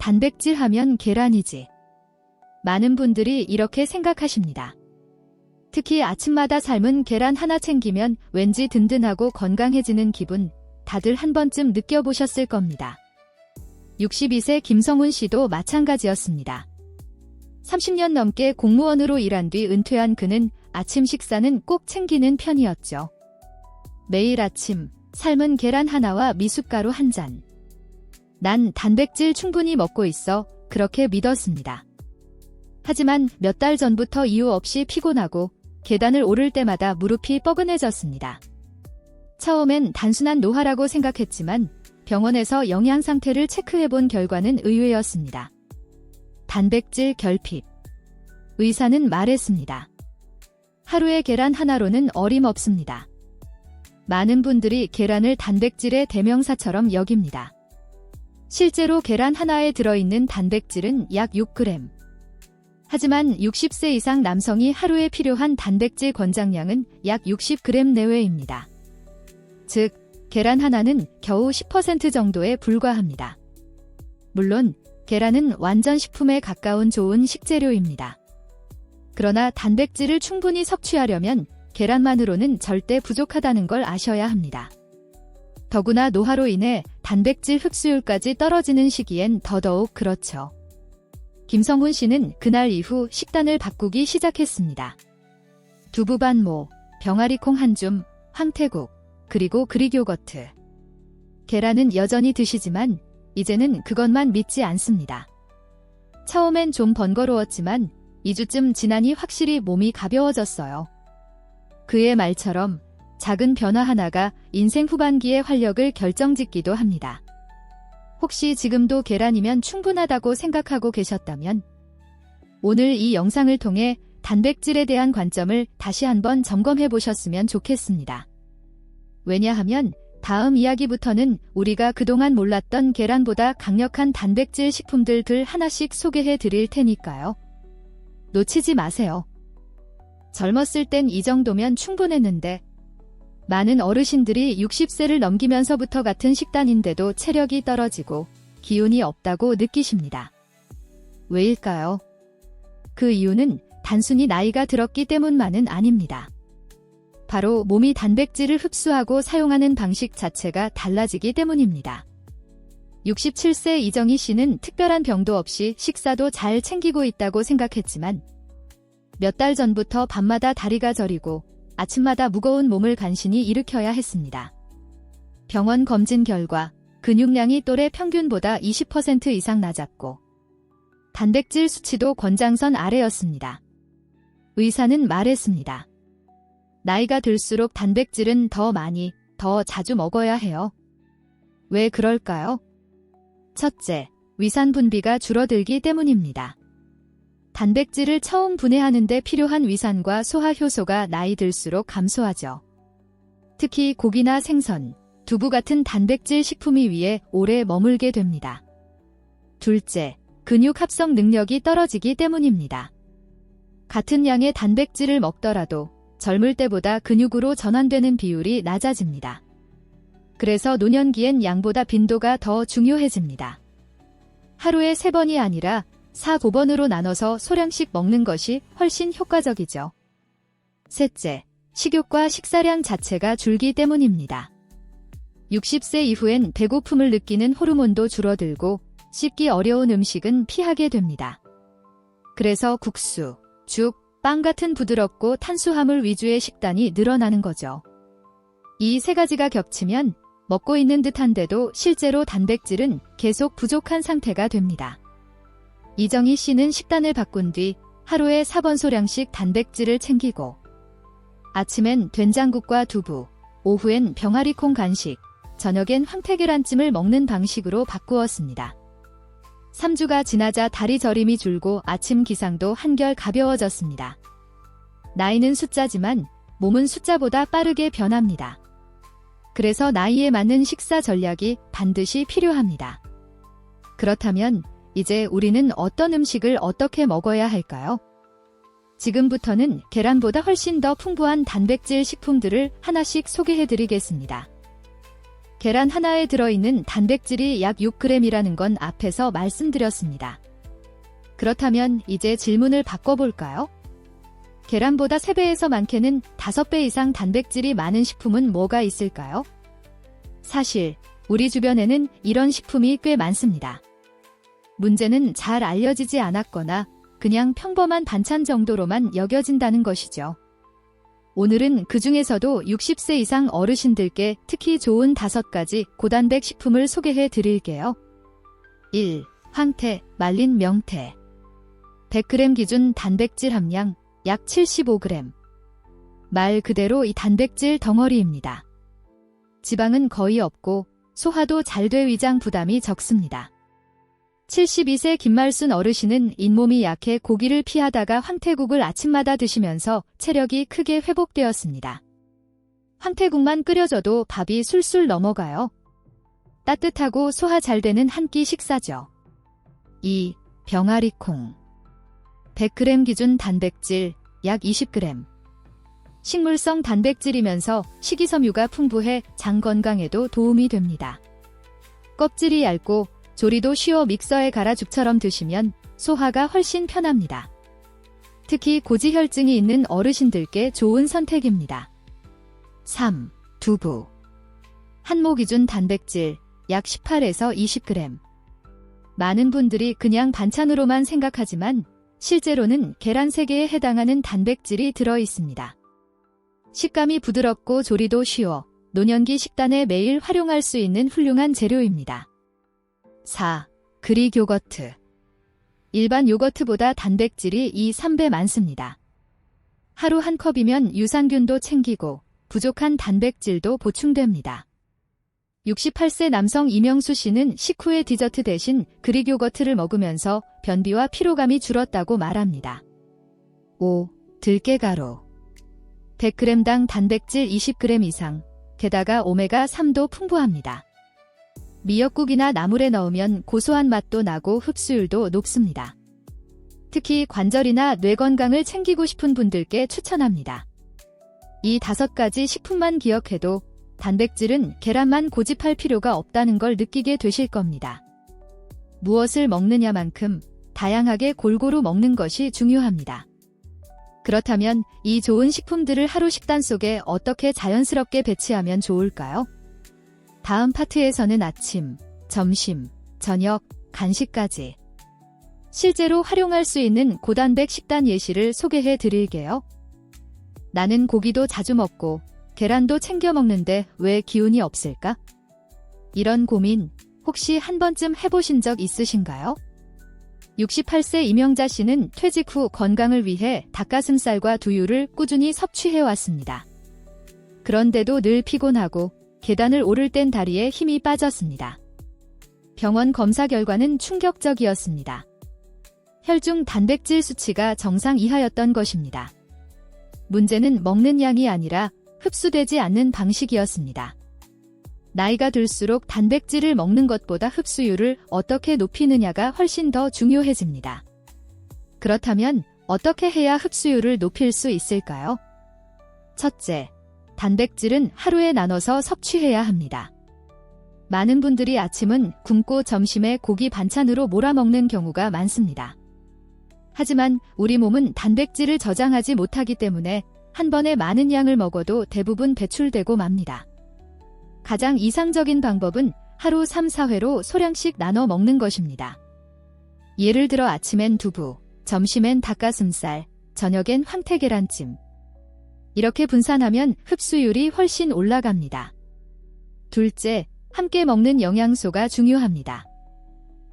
단백질 하면 계란이지. 많은 분들이 이렇게 생각하십니다. 특히 아침마다 삶은 계란 하나 챙기면 왠지 든든하고 건강해지는 기분, 다들 한 번쯤 느껴보셨을 겁니다. 62세 김성훈 씨도 마찬가지였습니다. 30년 넘게 공무원으로 일한 뒤 은퇴한 그는 아침 식사는 꼭 챙기는 편이었죠. 매일 아침 삶은 계란 하나와 미숫가루 한 잔. 난 단백질 충분히 먹고 있어 그렇게 믿었습니다. 하지만 몇 달 전부터 이유 없이 피곤하고 계단을 오를 때마다 무릎이 뻐근해졌습니다. 처음엔 단순한 노화라고 생각했지만 병원에서 영양 상태를 체크해본 결과는 의외였습니다. 단백질 결핍. 의사는 말했습니다. 하루에 계란 하나로는 어림없습니다. 많은 분들이 계란을 단백질의 대명사처럼 여깁니다. 실제로 계란 하나에 들어있는 단백질은 약 6g. 하지만 60세 이상 남성이 하루에 필요한 단백질 권장량은 약 60g 내외입니다. 즉, 계란 하나는 겨우 10% 정도에 불과합니다. 물론 계란은 완전 식품에 가까운 좋은 식재료입니다. 그러나 단백질을 충분히 섭취하려면 계란만으로는 절대 부족하다는 걸 아셔야 합니다. 더구나 노화로 인해 단백질 흡수율까지 떨어지는 시기엔 더더욱 그렇죠. 김성훈 씨는 그날 이후 식단을 바꾸기 시작했습니다. 두부반모, 병아리콩 한 줌, 황태국, 그리고 그릭 요거트. 계란은 여전히 드시지만 이제는 그것만 믿지 않습니다. 처음엔 좀 번거로웠지만 2주쯤 지나니 확실히 몸이 가벼워졌어요. 그의 말처럼 작은 변화 하나가 인생 후반기의 활력을 결정짓기도 합니다. 혹시 지금도 계란이면 충분하다고 생각하고 계셨다면 오늘 이 영상을 통해 단백질에 대한 관점을 다시 한번 점검해 보셨으면 좋겠습니다. 왜냐하면 다음 이야기부터는 우리가 그동안 몰랐던 계란보다 강력한 단백질 식품들을 하나씩 소개해 드릴 테니까요. 놓치지 마세요. 젊었을 땐 이 정도면 충분했는데 많은 어르신들이 60세를 넘기면서부터 같은 식단인데도 체력이 떨어지고 기운이 없다고 느끼십니다. 왜일까요? 그 이유는 단순히 나이가 들었기 때문만은 아닙니다. 바로 몸이 단백질을 흡수하고 사용하는 방식 자체가 달라지기 때문입니다. 67세 이정희 씨는 특별한 병도 없이 식사도 잘 챙기고 있다고 생각했지만 몇 달 전부터 밤마다 다리가 저리고 아침마다 무거운 몸을 간신히 일으켜야 했습니다. 병원 검진 결과 근육량이 또래 평균보다 20% 이상 낮았고 단백질 수치도 권장선 아래였습니다. 의사는 말했습니다. 나이가 들수록 단백질은 더 많이, 더 자주 먹어야 해요. 왜 그럴까요? 첫째, 위산 분비가 줄어들기 때문입니다. 단백질을 처음 분해하는 데 필요한 위산과 소화 효소가 나이 들수록 감소하죠. 특히 고기나 생선, 두부 같은 단백질 식품이 위에 오래 머물게 됩니다. 둘째, 근육 합성 능력이 떨어지기 때문입니다. 같은 양의 단백질을 먹더라도 젊을 때보다 근육으로 전환되는 비율이 낮아집니다. 그래서 노년기엔 양보다 빈도가 더 중요해집니다. 하루에 3번이 아니라 4, 5번으로 나눠서 소량씩 먹는 것이 훨씬 효과적이죠. 셋째, 식욕과 식사량 자체가 줄기 때문입니다. 60세 이후엔 배고픔을 느끼는 호르몬도 줄어들고 씹기 어려운 음식은 피하게 됩니다. 그래서 국수, 죽, 빵 같은 부드럽고 탄수화물 위주의 식단이 늘어나는 거죠. 이 세 가지가 겹치면 먹고 있는 듯한데도 실제로 단백질은 계속 부족한 상태가 됩니다. 이정희 씨는 식단을 바꾼 뒤 하루에 4번 소량씩 단백질을 챙기고 아침엔 된장국과 두부, 오후엔 병아리콩 간식, 저녁엔 황태계란찜을 먹는 방식으로 바꾸었습니다. 3주가 지나자 다리 저림이 줄고 아침 기상도 한결 가벼워졌습니다. 나이는 숫자지만 몸은 숫자보다 빠르게 변합니다. 그래서 나이에 맞는 식사 전략이 반드시 필요합니다. 그렇다면 이제 우리는 어떤 음식을 어떻게 먹어야 할까요? 지금부터는 계란보다 훨씬 더 풍부한 단백질 식품들을 하나씩 소개해드리겠습니다. 계란 하나에 들어있는 단백질이 약 6g이라는 건 앞에서 말씀드렸습니다. 그렇다면 이제 질문을 바꿔볼까요? 계란보다 3배에서 많게는 5배 이상 단백질이 많은 식품은 뭐가 있을까요? 사실 우리 주변에는 이런 식품이 꽤 많습니다. 문제는 잘 알려지지 않았거나 그냥 평범한 반찬 정도로만 여겨진다는 것이죠. 오늘은 그 중에서도 60세 이상 어르신들께 특히 좋은 5가지 고단백 식품을 소개해 드릴게요. 1. 황태, 말린 명태. 100g 기준 단백질 함량 약 75g. 말 그대로 이 단백질 덩어리입니다. 지방은 거의 없고 소화도 잘 돼 위장 부담이 적습니다. 72세 김말순 어르신은 잇몸이 약해 고기를 피하다가 황태국을 아침마다 드시면서 체력이 크게 회복되었습니다. 황태국만 끓여줘도 밥이 술술 넘어가요. 따뜻하고 소화 잘 되는 한 끼 식사죠. 2. 병아리콩. 100g 기준 단백질 약 20g. 식물성 단백질이면서 식이섬유가 풍부해 장 건강에도 도움이 됩니다. 껍질이 얇고 조리도 쉬워 믹서에 갈아 죽처럼 드시면 소화가 훨씬 편합니다. 특히 고지혈증이 있는 어르신들께 좋은 선택입니다. 3. 두부. 한모 기준 단백질 약 18에서 20g. 많은 분들이 그냥 반찬으로만 생각하지만 실제로는 계란 3개에 해당하는 단백질이 들어 있습니다. 식감이 부드럽고 조리도 쉬워 노년기 식단에 매일 활용할 수 있는 훌륭한 재료입니다. 4. 그릭 요거트. 일반 요거트보다 단백질이 2~3배 많습니다. 하루 한 컵이면 유산균도 챙기고 부족한 단백질도 보충됩니다. 68세 남성 이명수 씨는 식후에 디저트 대신 그릭 요거트를 먹으면서 변비와 피로감이 줄었다고 말합니다. 5. 들깨가루. 100g당 단백질 20g 이상, 게다가 오메가3도 풍부합니다. 미역국이나 나물에 넣으면 고소한 맛도 나고 흡수율도 높습니다. 특히 관절이나 뇌 건강을 챙기고 싶은 분들께 추천합니다. 이 5가지 식품만 기억해도 단백질은 계란만 고집할 필요가 없다는 걸 느끼게 되실 겁니다. 무엇을 먹느냐만큼 다양하게 골고루 먹는 것이 중요합니다. 그렇다면 이 좋은 식품들을 하루 식단 속에 어떻게 자연스럽게 배치하면 좋을까요? 다음 파트에서는 아침, 점심, 저녁, 간식까지 실제로 활용할 수 있는 고단백 식단 예시를 소개해 드릴게요. 나는 고기도 자주 먹고 계란도 챙겨 먹는데 왜 기운이 없을까? 이런 고민 혹시 한 번쯤 해보신 적 있으신가요? 68세 이명자 씨는 퇴직 후 건강을 위해 닭가슴살과 두유를 꾸준히 섭취해왔습니다. 그런데도 늘 피곤하고 계단을 오를 땐 다리에 힘이 빠졌습니다. 병원 검사 결과는 충격적이었습니다. 혈중 단백질 수치가 정상 이하였던 것입니다. 문제는 먹는 양이 아니라 흡수되지 않는 방식이었습니다. 나이가 들수록 단백질을 먹는 것보다 흡수율을 어떻게 높이느냐가 훨씬 더 중요해집니다. 그렇다면 어떻게 해야 흡수율을 높일 수 있을까요? 첫째, 단백질은 하루에 나눠서 섭취해야 합니다. 많은 분들이 아침은 굶고 점심에 고기 반찬으로 몰아먹는 경우가 많습니다. 하지만 우리 몸은 단백질을 저장하지 못하기 때문에 한 번에 많은 양을 먹어도 대부분 배출되고 맙니다. 가장 이상적인 방법은 하루 3~4회로 소량씩 나눠 먹는 것입니다. 예를 들어 아침엔 두부, 점심엔 닭가슴살, 저녁엔 황태계란찜. 이렇게 분산하면 흡수율이 훨씬 올라갑니다. 둘째, 함께 먹는 영양소가 중요합니다.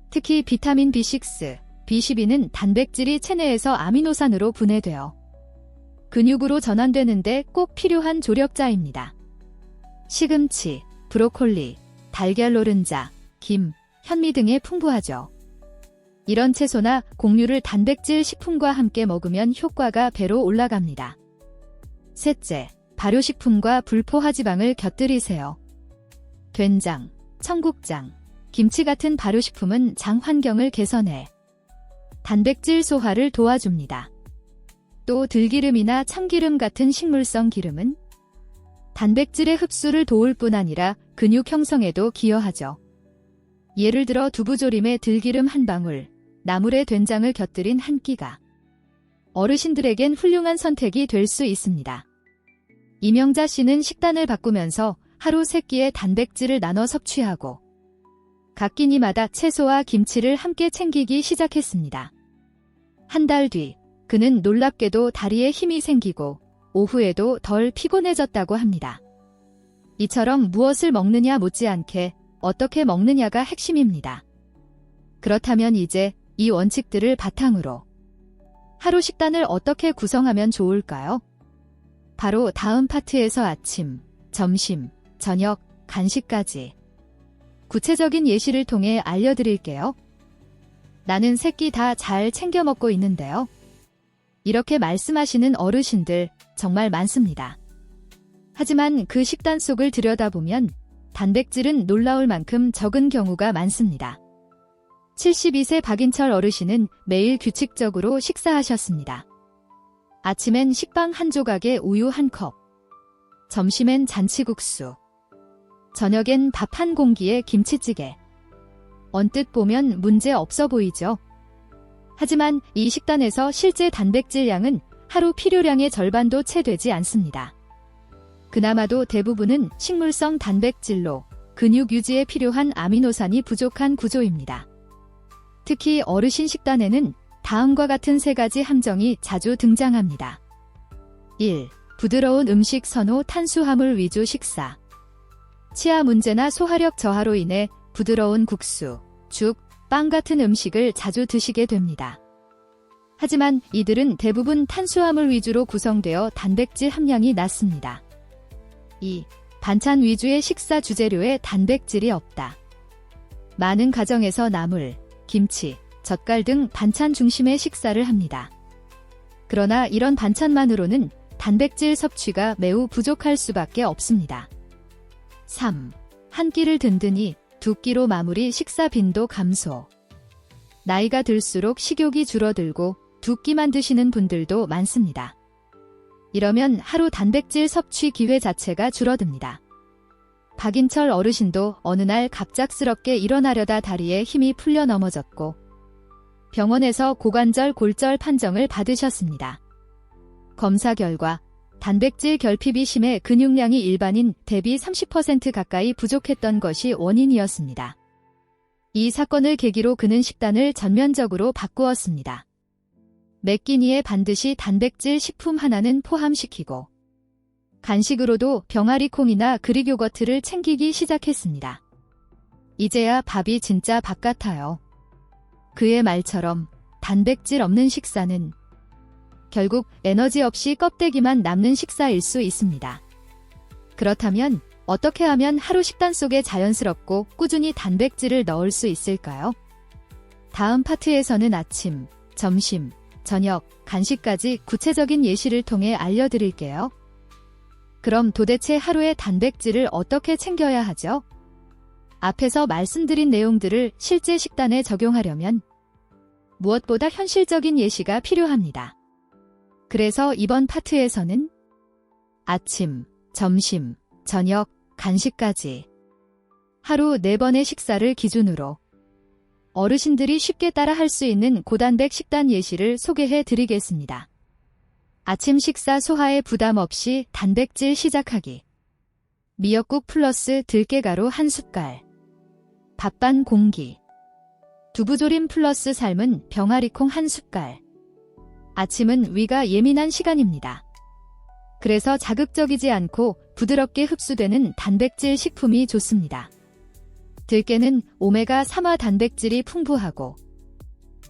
특히 비타민 B6, B12는 단백질이 체내에서 아미노산으로 분해되어 근육으로 전환되는데 꼭 필요한 조력자입니다. 시금치, 브로콜리, 달걀 노른자, 김, 현미 등에 풍부하죠. 이런 채소나 곡류를 단백질 식품과 함께 먹으면 효과가 배로 올라갑니다. 셋째, 발효식품과 불포화지방을 곁들이세요. 된장, 청국장, 김치 같은 발효식품은 장 환경을 개선해 단백질 소화를 도와줍니다. 또 들기름이나 참기름 같은 식물성 기름은 단백질의 흡수를 도울 뿐 아니라 근육 형성에도 기여하죠. 예를 들어 두부조림에 들기름 한 방울, 나물에 된장을 곁들인 한 끼가 어르신들에겐 훌륭한 선택이 될 수 있습니다. 이명자 씨는 식단을 바꾸면서 하루 3끼의 단백질을 나눠 섭취하고 각 끼니마다 채소와 김치를 함께 챙기기 시작했습니다. 한 달 뒤, 그는 놀랍게도 다리에 힘이 생기고 오후에도 덜 피곤해졌다고 합니다. 이처럼 무엇을 먹느냐 못지않게 어떻게 먹느냐가 핵심입니다. 그렇다면 이제 이 원칙들을 바탕으로 하루 식단을 어떻게 구성하면 좋을까요? 바로 다음 파트에서 아침, 점심, 저녁, 간식까지 구체적인 예시를 통해 알려드릴게요. 나는 3끼 다 잘 챙겨 먹고 있는데요. 이렇게 말씀하시는 어르신들 정말 많습니다. 하지만 그 식단 속을 들여다보면 단백질은 놀라울 만큼 적은 경우가 많습니다. 72세 박인철 어르신은 매일 규칙적으로 식사하셨습니다. 아침엔 식빵 한 조각에 우유 한 컵, 점심엔 잔치국수, 저녁엔 밥 한 공기에 김치찌개. 언뜻 보면 문제 없어 보이죠? 하지만 이 식단에서 실제 단백질 양은 하루 필요량의 절반도 채 되지 않습니다. 그나마도 대부분은 식물성 단백질로 근육 유지에 필요한 아미노산이 부족한 구조입니다. 특히 어르신 식단에는 다음과 같은 3가지 함정이 자주 등장합니다. 1. 부드러운 음식 선호 탄수화물 위주 식사. 치아 문제나 소화력 저하로 인해 부드러운 국수, 죽, 빵 같은 음식을 자주 드시게 됩니다. 하지만 이들은 대부분 탄수화물 위주로 구성되어 단백질 함량이 낮습니다. 2. 반찬 위주의 식사 주재료에 단백질이 없다. 많은 가정에서 나물, 김치, 젓갈 등 반찬 중심의 식사를 합니다. 그러나 이런 반찬만으로는 단백질 섭취가 매우 부족할 수밖에 없습니다. 3. 한 끼를 든든히 2끼로 마무리 식사 빈도 감소. 나이가 들수록 식욕이 줄어들고 2끼만 드시는 분들도 많습니다. 이러면 하루 단백질 섭취 기회 자체가 줄어듭니다. 박인철 어르신도 어느 날 갑작스럽게 일어나려다 다리에 힘이 풀려 넘어졌고 병원에서 고관절 골절 판정을 받으셨습니다. 검사 결과 단백질 결핍이 심해 근육량이 일반인 대비 30% 가까이 부족했던 것이 원인이었습니다. 이 사건을 계기로 그는 식단을 전면적으로 바꾸었습니다. 매 끼니에 반드시 단백질 식품 하나는 포함시키고 간식으로도 병아리콩이나 그릭 요거트를 챙기기 시작했습니다. 이제야 밥이 진짜 밥 같아요. 그의 말처럼 단백질 없는 식사는 결국 에너지 없이 껍데기만 남는 식사일 수 있습니다. 그렇다면 어떻게 하면 하루 식단 속에 자연스럽고 꾸준히 단백질을 넣을 수 있을까요? 다음 파트에서는 아침, 점심, 저녁, 간식까지 구체적인 예시를 통해 알려드릴게요. 그럼 도대체 하루에 단백질을 어떻게 챙겨야 하죠? 앞에서 말씀드린 내용들을 실제 식단에 적용하려면 무엇보다 현실적인 예시가 필요합니다. 그래서 이번 파트에서는 아침, 점심, 저녁, 간식까지 하루 4번의 식사를 기준으로 어르신들이 쉽게 따라할 수 있는 고단백 식단 예시를 소개해 드리겠습니다. 아침 식사 소화에 부담 없이 단백질 시작하기. 미역국 플러스 들깨가루 1숟갈. 밥 반 공기. 두부조림 플러스 삶은 병아리콩 1숟갈. 아침은 위가 예민한 시간입니다. 그래서 자극적이지 않고 부드럽게 흡수되는 단백질 식품이 좋습니다. 들깨는 오메가3화 단백질이 풍부하고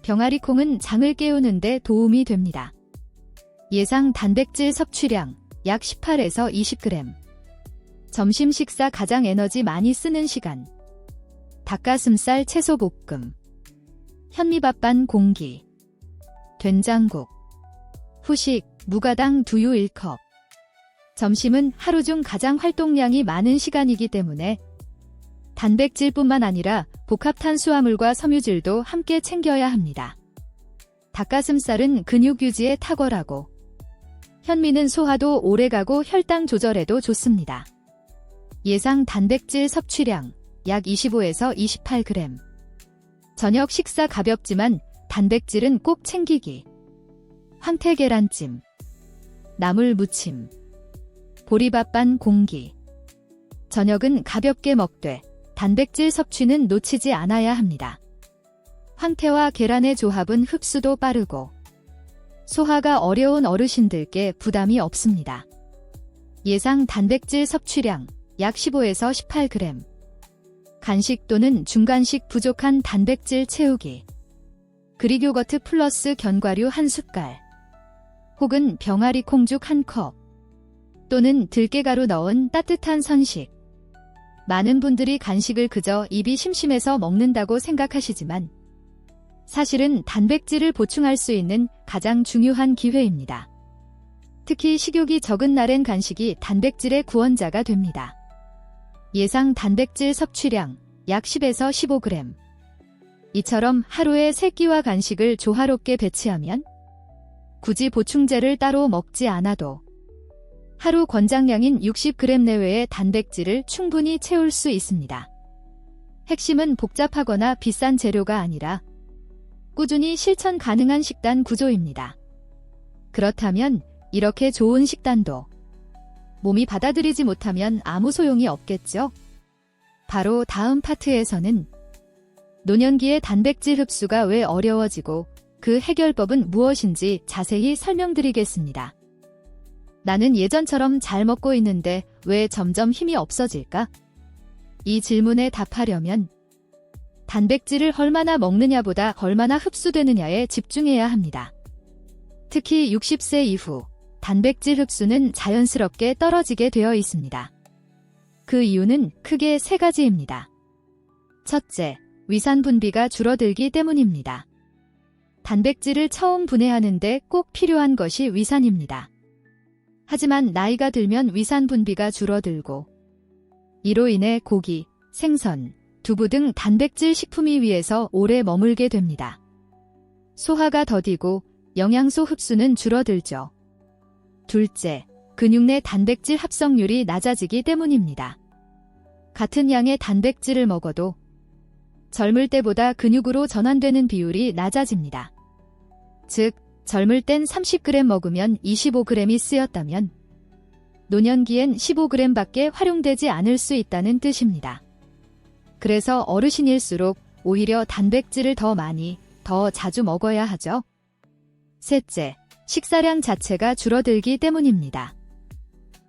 병아리콩은 장을 깨우는 데 도움이 됩니다. 예상 단백질 섭취량 약 18에서 20g. 점심 식사 가장 에너지 많이 쓰는 시간. 닭가슴살 채소 볶음. 현미밥 반 공기. 된장국. 후식 무가당 두유 1컵. 점심은 하루 중 가장 활동량이 많은 시간이기 때문에 단백질뿐만 아니라 복합 탄수화물과 섬유질도 함께 챙겨야 합니다. 닭가슴살은 근육 유지에 탁월하고 현미는 소화도 오래가고 혈당 조절에도 좋습니다. 예상 단백질 섭취량 약 25에서 28g. 저녁 식사 가볍지만 단백질은 꼭 챙기기. 황태 계란찜, 나물 무침, 보리밥 반 공기. 저녁은 가볍게 먹되 단백질 섭취는 놓치지 않아야 합니다. 황태와 계란의 조합은 흡수도 빠르고 소화가 어려운 어르신들께 부담이 없습니다. 예상 단백질 섭취량 약 15에서 18g. 간식 또는 중간식 부족한 단백질 채우기. 그릭 요거트 플러스 견과류 1숟갈. 혹은 병아리 콩죽 1컵. 또는 들깨가루 넣은 따뜻한 선식. 많은 분들이 간식을 그저 입이 심심해서 먹는다고 생각하시지만 사실은 단백질을 보충할 수 있는 가장 중요한 기회입니다. 특히 식욕이 적은 날엔 간식이 단백질의 구원자가 됩니다. 예상 단백질 섭취량 약 10에서 15g. 이처럼 하루에 3끼와 간식을 조화롭게 배치하면 굳이 보충제를 따로 먹지 않아도 하루 권장량인 60g 내외의 단백질을 충분히 채울 수 있습니다. 핵심은 복잡하거나 비싼 재료가 아니라 꾸준히 실천 가능한 식단 구조입니다. 그렇다면 이렇게 좋은 식단도 몸이 받아들이지 못하면 아무 소용이 없겠죠? 바로 다음 파트에서는 노년기의 단백질 흡수가 왜 어려워지고 그 해결법은 무엇인지 자세히 설명드리겠습니다. 나는 예전처럼 잘 먹고 있는데 왜 점점 힘이 없어질까? 이 질문에 답하려면 단백질을 얼마나 먹느냐보다 얼마나 흡수되느냐에 집중해야 합니다. 특히 60세 이후 단백질 흡수는 자연스럽게 떨어지게 되어 있습니다. 그 이유는 크게 3가지입니다. 첫째, 위산 분비가 줄어들기 때문입니다. 단백질을 처음 분해하는데 꼭 필요한 것이 위산입니다. 하지만 나이가 들면 위산 분비가 줄어들고 이로 인해 고기, 생선, 두부 등 단백질 식품이 위에서 오래 머물게 됩니다. 소화가 더디고 영양소 흡수는 줄어들죠. 둘째, 근육 내 단백질 합성률이 낮아지기 때문입니다. 같은 양의 단백질을 먹어도 젊을 때보다 근육으로 전환되는 비율이 낮아집니다. 즉, 젊을 땐 30g 먹으면 25g이 쓰였다면 노년기엔 15g밖에 활용되지 않을 수 있다는 뜻입니다. 그래서 어르신일수록 오히려 단백질을 더 많이, 더 자주 먹어야 하죠. 셋째, 식사량 자체가 줄어들기 때문입니다.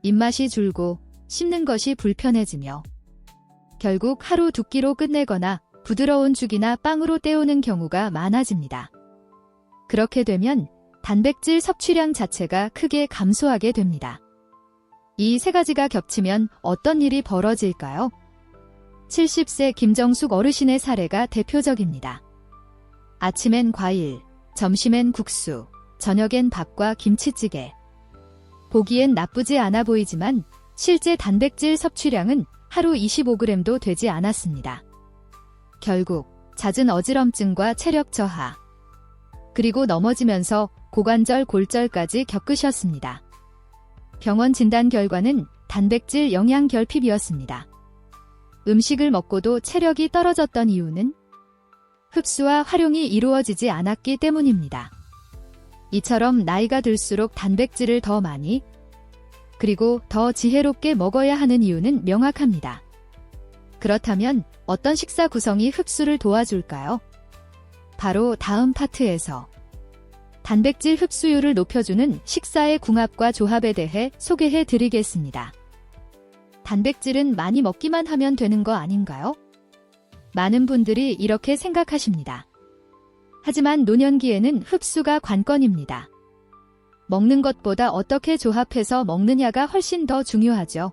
입맛이 줄고 씹는 것이 불편해지며 결국 하루 2끼로 끝내거나 부드러운 죽이나 빵으로 때우는 경우가 많아집니다. 그렇게 되면 단백질 섭취량 자체가 크게 감소하게 됩니다. 이 3가지가 겹치면 어떤 일이 벌어질까요? 70세 김정숙 어르신의 사례가 대표적입니다. 아침엔 과일, 점심엔 국수, 저녁엔 밥과 김치찌개. 보기엔 나쁘지 않아 보이지만 실제 단백질 섭취량은 하루 25g도 되지 않았습니다. 결국 잦은 어지럼증과 체력 저하, 그리고 넘어지면서 고관절 골절까지 겪으셨습니다. 병원 진단 결과는 단백질 영양 결핍이었습니다. 음식을 먹고도 체력이 떨어졌던 이유는 흡수와 활용이 이루어지지 않았기 때문입니다. 이처럼 나이가 들수록 단백질을 더 많이, 그리고 더 지혜롭게 먹어야 하는 이유는 명확합니다. 그렇다면 어떤 식사 구성이 흡수를 도와줄까요? 바로 다음 파트에서 단백질 흡수율을 높여주는 식사의 궁합과 조합에 대해 소개해 드리겠습니다. 단백질은 많이 먹기만 하면 되는 거 아닌가요? 많은 분들이 이렇게 생각하십니다. 하지만 노년기에는 흡수가 관건입니다. 먹는 것보다 어떻게 조합해서 먹느냐가 훨씬 더 중요하죠.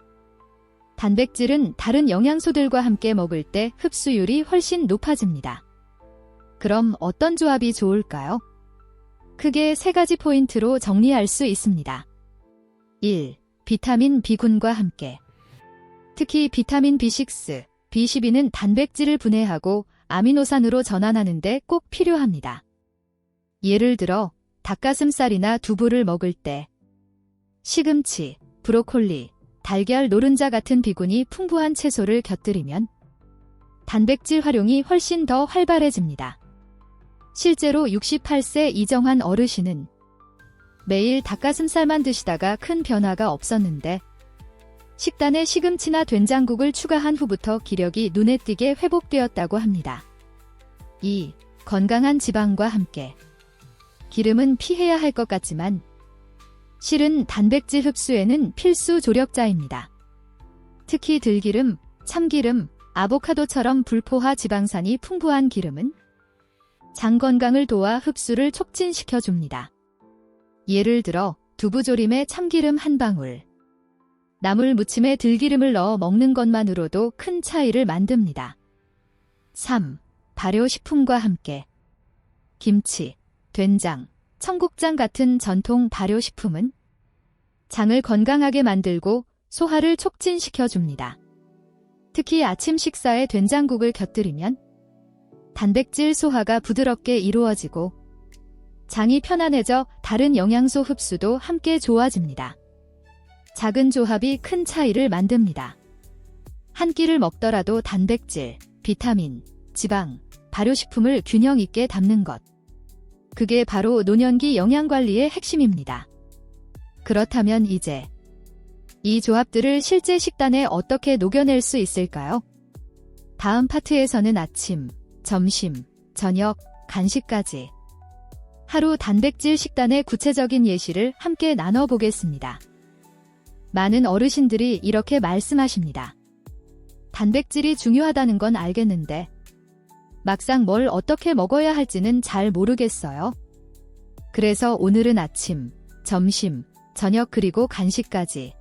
단백질은 다른 영양소들과 함께 먹을 때 흡수율이 훨씬 높아집니다. 그럼 어떤 조합이 좋을까요? 크게 3가지 포인트로 정리할 수 있습니다. 1. 비타민 B군과 함께. 특히 비타민 B6, B12는 단백질을 분해하고 아미노산으로 전환하는 데 꼭 필요합니다. 예를 들어 닭가슴살이나 두부를 먹을 때 시금치, 브로콜리, 달걀 노른자 같은 비군이 풍부한 채소를 곁들이면 단백질 활용이 훨씬 더 활발해집니다. 실제로 68세 이정환 어르신은 매일 닭가슴살만 드시다가 큰 변화가 없었는데 식단에 시금치나 된장국을 추가한 후부터 기력이 눈에 띄게 회복되었다고 합니다. 2. 건강한 지방과 함께 기름은 피해야 할 것 같지만 실은 단백질 흡수에는 필수 조력자입니다. 특히 들기름, 참기름, 아보카도처럼 불포화 지방산이 풍부한 기름은 장 건강을 도와 흡수를 촉진시켜줍니다. 예를 들어 두부조림에 참기름 한 방울, 나물 무침에 들기름을 넣어 먹는 것만으로도 큰 차이를 만듭니다. 3. 발효식품과 함께 김치, 된장, 청국장 같은 전통 발효식품은 장을 건강하게 만들고 소화를 촉진시켜줍니다. 특히 아침 식사에 된장국을 곁들이면 단백질 소화가 부드럽게 이루어지고 장이 편안해져 다른 영양소 흡수도 함께 좋아집니다. 작은 조합이 큰 차이를 만듭니다. 한 끼를 먹더라도 단백질, 비타민, 지방, 발효식품을 균형 있게 담는 것. 그게 바로 노년기 영양관리의 핵심입니다. 그렇다면 이제 이 조합들을 실제 식단에 어떻게 녹여낼 수 있을까요? 다음 파트에서는 아침, 점심, 저녁, 간식까지 하루 단백질 식단의 구체적인 예시를 함께 나눠보겠습니다. 많은 어르신들이 이렇게 말씀하십니다. 단백질이 중요하다는 건 알겠는데 막상 뭘 어떻게 먹어야 할지는 잘 모르겠어요. 그래서 오늘은 아침, 점심, 저녁 그리고 간식까지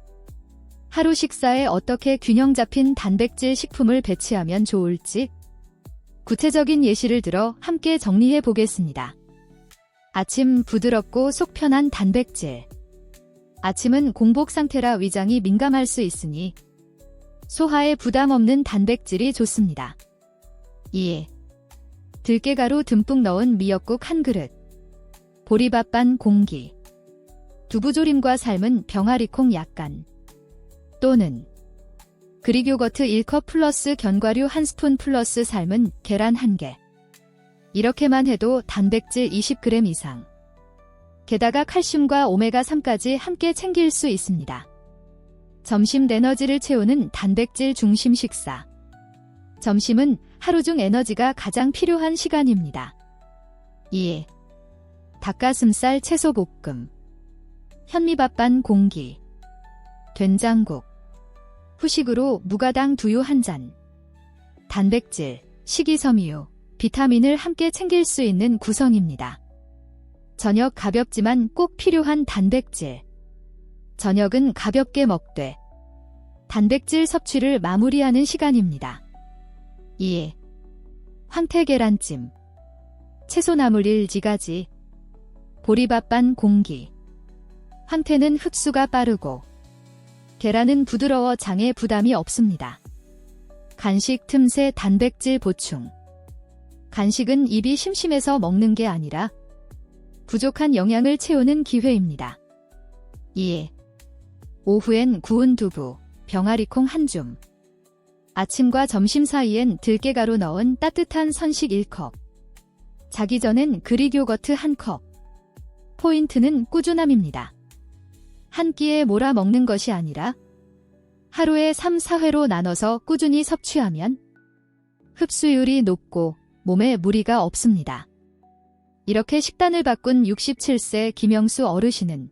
하루 식사에 어떻게 균형 잡힌 단백질 식품을 배치하면 좋을지 구체적인 예시를 들어 함께 정리해 보겠습니다. 아침 부드럽고 속 편한 단백질. 아침은 공복 상태라 위장이 민감할 수 있으니 소화에 부담 없는 단백질이 좋습니다. 2. 들깨가루 듬뿍 넣은 미역국 한 그릇. 보리밥 반 공기. 두부조림과 삶은 병아리콩 약간. 또는 그릭 요거트 1컵 플러스 견과류 1스푼 플러스 삶은 계란 1개. 이렇게만 해도 단백질 20g 이상. 게다가 칼슘과 오메가3까지 함께 챙길 수 있습니다. 점심 에너지를 채우는 단백질 중심 식사. 점심은 하루 중 에너지가 가장 필요한 시간입니다. 2. 닭가슴살 채소볶음. 현미밥 반 공기. 된장국. 후식으로 무가당 두유 한 잔. 단백질, 식이섬유, 비타민을 함께 챙길 수 있는 구성입니다. 저녁 가볍지만 꼭 필요한 단백질. 저녁은 가볍게 먹되 단백질 섭취를 마무리하는 시간입니다. 2. 황태계란찜. 채소나물 1지가지. 보리밥 반 공기. 황태는 흡수가 빠르고 계란은 부드러워 장에 부담이 없습니다. 간식 틈새 단백질 보충. 간식은 입이 심심해서 먹는 게 아니라 부족한 영양을 채우는 기회입니다. 2. 오후엔 구운 두부, 병아리콩 한 줌. 아침과 점심 사이엔 들깨가루 넣은 따뜻한 선식 1컵. 자기 전엔 그릭 요거트 1컵. 포인트는 꾸준함입니다. 한 끼에 몰아 먹는 것이 아니라 하루에 3, 4회로 나눠서 꾸준히 섭취하면 흡수율이 높고 몸에 무리가 없습니다. 이렇게 식단을 바꾼 67세 김영수 어르신은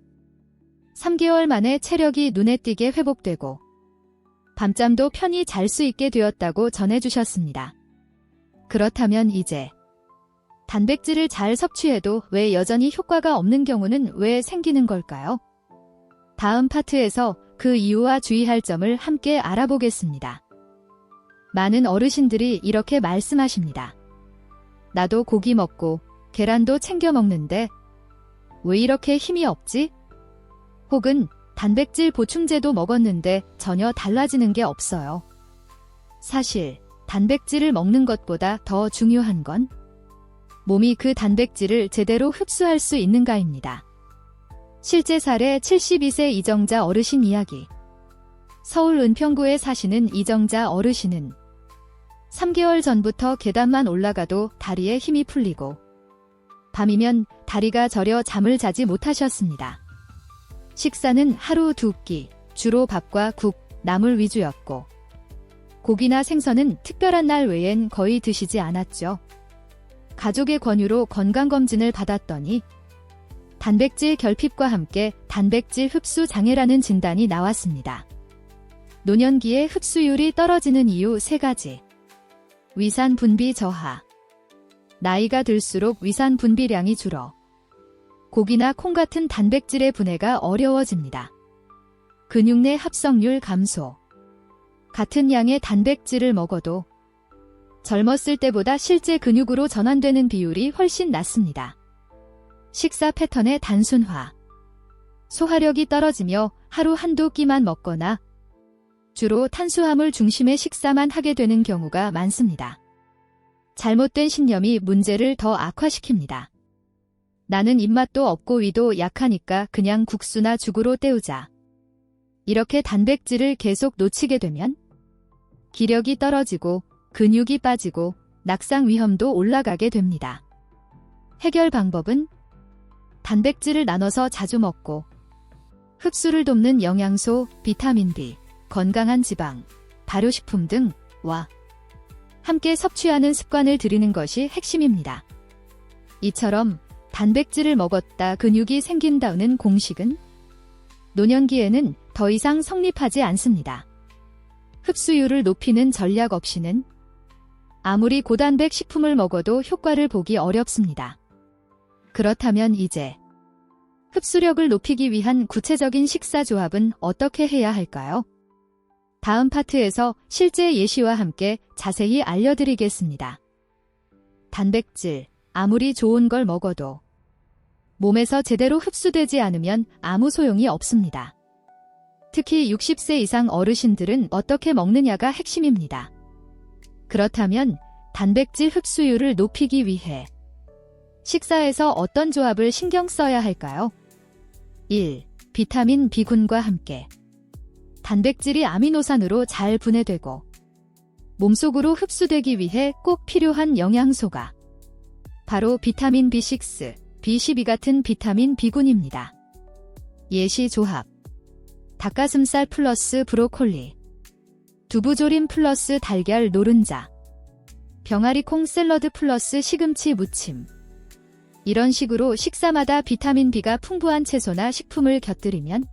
3개월 만에 체력이 눈에 띄게 회복되고 밤잠도 편히 잘 수 있게 되었다고 전해주셨습니다. 그렇다면 이제 단백질을 잘 섭취해도 왜 여전히 효과가 없는 경우는 왜 생기는 걸까요? 다음 파트에서 그 이유와 주의할 점을 함께 알아보겠습니다. 많은 어르신들이 이렇게 말씀하십니다. 나도 고기 먹고 계란도 챙겨 먹는데 왜 이렇게 힘이 없지? 혹은 단백질 보충제도 먹었는데 전혀 달라지는 게 없어요. 사실 단백질을 먹는 것보다 더 중요한 건 몸이 그 단백질을 제대로 흡수할 수 있는가입니다. 실제 사례 72세 이정자 어르신 이야기. 서울 은평구에 사시는 이정자 어르신은 3개월 전부터 계단만 올라가도 다리에 힘이 풀리고 밤이면 다리가 저려 잠을 자지 못하셨습니다. 식사는 하루 2끼, 주로 밥과 국, 나물 위주였고 고기나 생선은 특별한 날 외엔 거의 드시지 않았죠. 가족의 권유로 건강검진을 받았더니 단백질 결핍과 함께 단백질 흡수 장애라는 진단이 나왔습니다. 노년기에 흡수율이 떨어지는 이유 3가지. 위산 분비 저하. 나이가 들수록 위산 분비량이 줄어 고기나 콩 같은 단백질의 분해가 어려워집니다. 근육 내 합성률 감소. 같은 양의 단백질을 먹어도 젊었을 때보다 실제 근육으로 전환되는 비율이 훨씬 낮습니다. 식사 패턴의 단순화. 소화력이 떨어지며 하루 한두 끼만 먹거나 주로 탄수화물 중심의 식사만 하게 되는 경우가 많습니다. 잘못된 신념이 문제를 더 악화시킵니다. 나는 입맛도 없고 위도 약하니까 그냥 국수나 죽으로 때우자. 이렇게 단백질을 계속 놓치게 되면 기력이 떨어지고 근육이 빠지고 낙상 위험도 올라가게 됩니다. 해결 방법은 단백질을 나눠서 자주 먹고 흡수를 돕는 영양소, 비타민 B, 건강한 지방, 발효식품 등과 함께 섭취하는 습관을 들이는 것이 핵심입니다. 이처럼 단백질을 먹었다 근육이 생긴다는 공식은 노년기에는 더 이상 성립하지 않습니다. 흡수율을 높이는 전략 없이는 아무리 고단백 식품을 먹어도 효과를 보기 어렵습니다. 그렇다면 이제 흡수력을 높이기 위한 구체적인 식사 조합은 어떻게 해야 할까요? 다음 파트에서 실제 예시와 함께 자세히 알려드리겠습니다. 단백질, 아무리 좋은 걸 먹어도 몸에서 제대로 흡수되지 않으면 아무 소용이 없습니다. 특히 60세 이상 어르신들은 어떻게 먹느냐가 핵심입니다. 그렇다면 단백질 흡수율을 높이기 위해 식사에서 어떤 조합을 신경 써야 할까요? 1. 비타민 B군과 함께 단백질이 아미노산으로 잘 분해되고 몸속으로 흡수되기 위해 꼭 필요한 영양소가 바로 비타민 B6, B12 같은 비타민 B군입니다. 예시 조합. 닭가슴살 플러스 브로콜리, 두부조림 플러스 달걀 노른자, 병아리콩 샐러드 플러스 시금치 무침. 이런 식으로 식사마다 비타민 B가 풍부한 채소나 식품을 곁들이면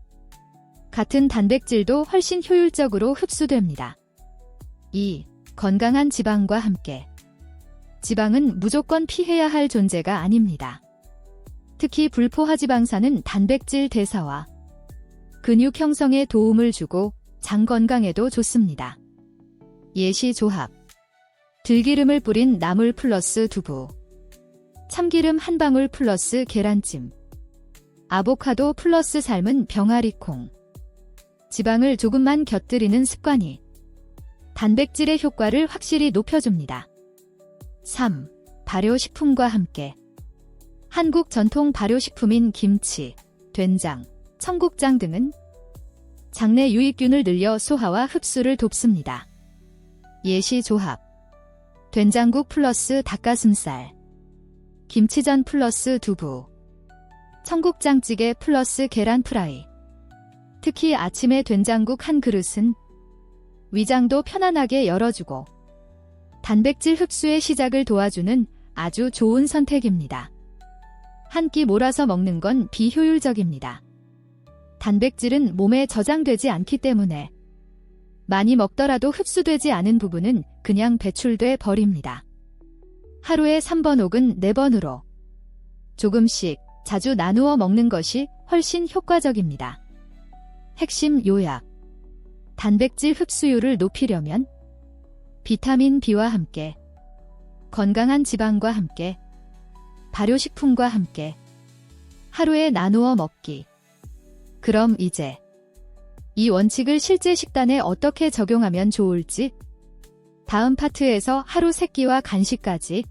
같은 단백질도 훨씬 효율적으로 흡수됩니다. 2. 건강한 지방과 함께. 지방은 무조건 피해야 할 존재가 아닙니다. 특히 불포화지방산은 단백질 대사와 근육 형성에 도움을 주고 장 건강에도 좋습니다. 예시 조합. 들기름을 뿌린 나물 플러스 두부, 참기름 한 방울 플러스 계란찜, 아보카도 플러스 삶은 병아리콩. 지방을 조금만 곁들이는 습관이 단백질의 효과를 확실히 높여줍니다. 3. 발효식품과 함께. 한국 전통 발효식품인 김치, 된장, 청국장 등은 장내 유익균을 늘려 소화와 흡수를 돕습니다. 예시 조합. 된장국 플러스 닭가슴살, 김치전 플러스 두부, 청국장찌개 플러스 계란 프라이. 특히 아침에 된장국 한 그릇은 위장도 편안하게 열어주고 단백질 흡수의 시작을 도와주는 아주 좋은 선택입니다. 한 끼 몰아서 먹는 건 비효율적입니다. 단백질은 몸에 저장되지 않기 때문에 많이 먹더라도 흡수되지 않은 부분은 그냥 배출돼 버립니다. 하루에 3번 혹은 4번으로 조금씩 자주 나누어 먹는 것이 훨씬 효과적입니다. 핵심 요약. 단백질 흡수율을 높이려면 비타민 B와 함께, 건강한 지방과 함께, 발효식품과 함께 하루에 나누어 먹기. 그럼 이제 이 원칙을 실제 식단에 어떻게 적용하면 좋을지 다음 파트에서 하루 3끼와 간식까지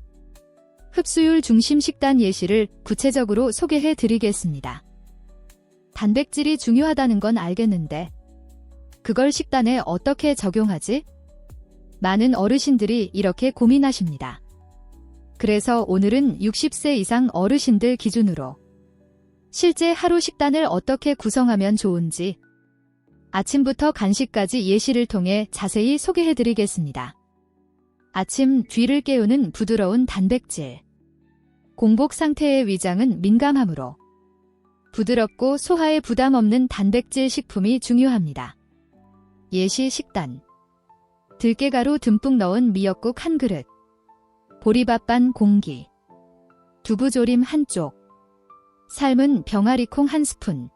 흡수율 중심 식단 예시를 구체적으로 소개해 드리겠습니다. 단백질이 중요하다는 건 알겠는데 그걸 식단에 어떻게 적용하지? 많은 어르신들이 이렇게 고민하십니다. 그래서 오늘은 60세 이상 어르신들 기준으로 실제 하루 식단을 어떻게 구성하면 좋은지 아침부터 간식까지 예시를 통해 자세히 소개해드리겠습니다. 아침 뒤를 깨우는 부드러운 단백질. 공복 상태의 위장은 민감하므로 부드럽고 소화에 부담 없는 단백질 식품이 중요합니다. 예시 식단. 들깨가루 듬뿍 넣은 미역국 1그릇, 보리밥 반 공기, 두부조림 1쪽, 삶은 병아리콩 1스푼,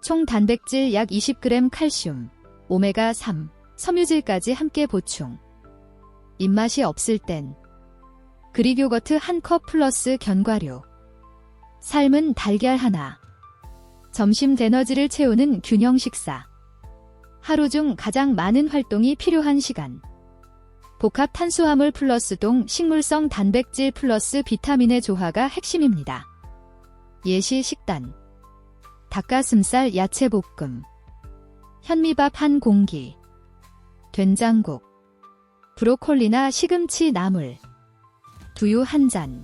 총 단백질 약 20g 칼슘, 오메가3, 섬유질까지 함께 보충. 입맛이 없을 땐 그릭 요거트 1컵 플러스 견과류, 삶은 달걀 하나. 점심 에너지를 채우는 균형 식사. 하루 중 가장 많은 활동이 필요한 시간. 복합 탄수화물 플러스 동 식물성 단백질 플러스 비타민의 조화가 핵심입니다. 예시 식단. 닭가슴살 야채볶음, 현미밥 1공기, 된장국, 브로콜리나 시금치 나물, 두유 1잔.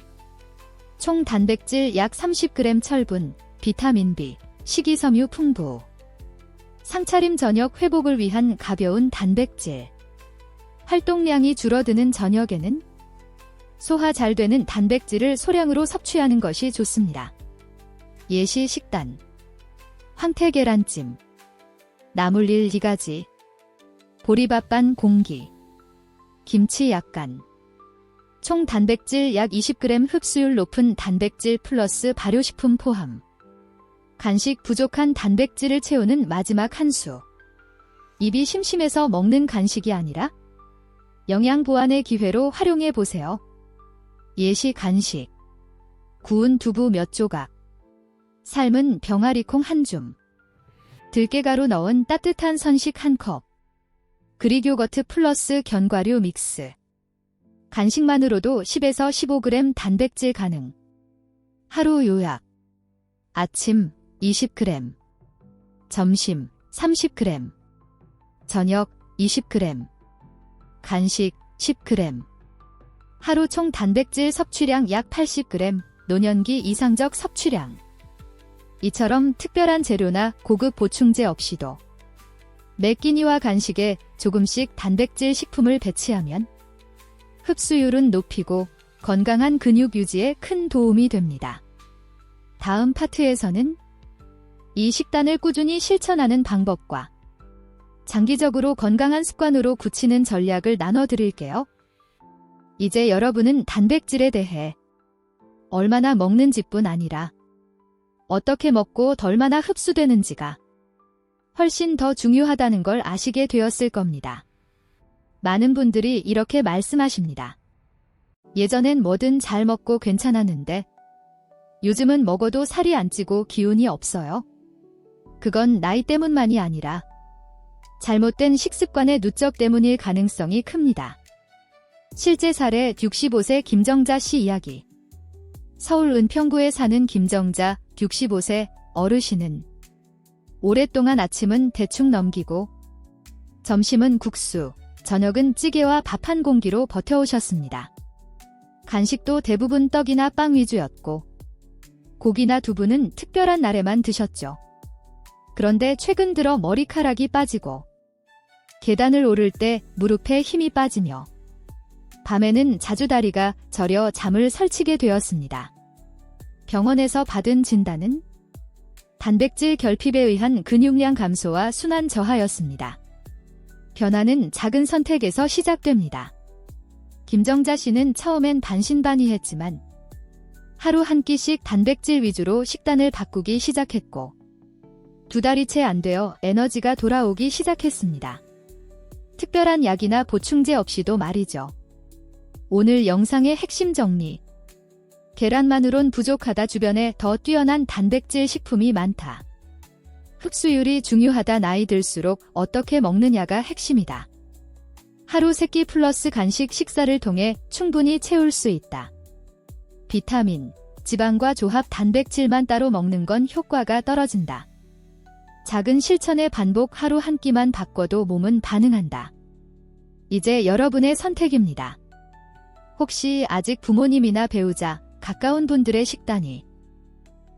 총 단백질 약 30g 철분, 비타민 B, 식이섬유 풍부. 상차림 저녁 회복을 위한 가벼운 단백질. 활동량이 줄어드는 저녁에는 소화 잘 되는 단백질을 소량으로 섭취하는 것이 좋습니다. 예시 식단. 황태 계란찜, 나물 1, 2가지, 보리밥 반 공기, 김치 약간. 총 단백질 약 20g 흡수율 높은 단백질 플러스 발효식품 포함. 간식 부족한 단백질을 채우는 마지막 한 수. 입이 심심해서 먹는 간식이 아니라 영양 보완의 기회로 활용해 보세요. 예시 간식. 구운 두부 몇 조각, 삶은 병아리콩 1줌, 들깨가루 넣은 따뜻한 선식 1컵, 그릭 요거트 플러스 견과류 믹스. 간식만으로도 10에서 15g 단백질 가능. 하루 요약. 아침 20g, 점심 30g, 저녁 20g, 간식 10g. 하루 총 단백질 섭취량 약 80g, 노년기 이상적 섭취량. 이처럼 특별한 재료나 고급 보충제 없이도 매 끼니와 간식에 조금씩 단백질 식품을 배치하면 흡수율은 높이고 건강한 근육 유지에 큰 도움이 됩니다. 다음 파트에서는 이 식단을 꾸준히 실천하는 방법과 장기적으로 건강한 습관으로 굳히는 전략을 나눠드릴게요. 이제 여러분은 단백질에 대해 얼마나 먹는지뿐 아니라 어떻게 먹고 얼마나 흡수되는지가 훨씬 더 중요하다는 걸 아시게 되었을 겁니다. 많은 분들이 이렇게 말씀하십니다. 예전엔 뭐든 잘 먹고 괜찮았는데 요즘은 먹어도 살이 안 찌고 기운이 없어요. 그건 나이 때문만이 아니라 잘못된 식습관의 누적 때문일 가능성이 큽니다. 실제 사례 65세 김정자 씨 이야기. 서울 은평구에 사는 김정자 65세 어르신은 오랫동안 아침은 대충 넘기고 점심은 국수, 저녁은 찌개와 밥 1공기로 버텨오셨습니다. 간식도 대부분 떡이나 빵 위주였고 고기나 두부는 특별한 날에만 드셨죠. 그런데 최근 들어 머리카락이 빠지고 계단을 오를 때 무릎에 힘이 빠지며 밤에는 자주 다리가 저려 잠을 설치게 되었습니다. 병원에서 받은 진단은 단백질 결핍에 의한 근육량 감소와 순환 저하였습니다. 변화는 작은 선택에서 시작됩니다. 김정자 씨는 처음엔 반신반의했지만 하루 한 끼씩 단백질 위주로 식단을 바꾸기 시작했고 2달이 채 안 되어 에너지가 돌아오기 시작했습니다. 특별한 약이나 보충제 없이도 말이죠. 오늘 영상의 핵심 정리. 계란만으론 부족하다. 주변에 더 뛰어난 단백질 식품이 많다. 흡수율이 중요하다. 나이 들수록 어떻게 먹느냐가 핵심이다. 하루 3끼 플러스 간식 식사를 통해 충분히 채울 수 있다. 비타민, 지방과 조합 단백질만 따로 먹는 건 효과가 떨어진다. 작은 실천의 반복 하루 한 끼만 바꿔도 몸은 반응한다. 이제 여러분의 선택입니다. 혹시 아직 부모님이나 배우자, 가까운 분들의 식단이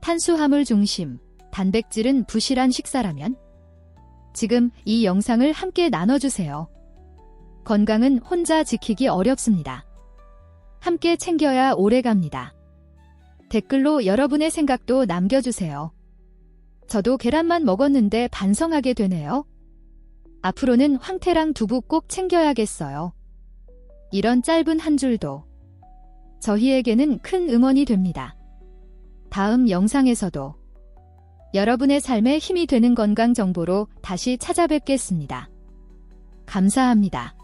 탄수화물 중심, 단백질은 부실한 식사라면 지금 이 영상을 함께 나눠주세요. 건강은 혼자 지키기 어렵습니다. 함께 챙겨야 오래갑니다. 댓글로 여러분의 생각도 남겨주세요. 저도 계란만 먹었는데 반성하게 되네요. 앞으로는 황태랑 두부 꼭 챙겨야겠어요. 이런 짧은 한 줄도 저희에게는 큰 응원이 됩니다. 다음 영상에서도 여러분의 삶에 힘이 되는 건강 정보로 다시 찾아뵙겠습니다. 감사합니다.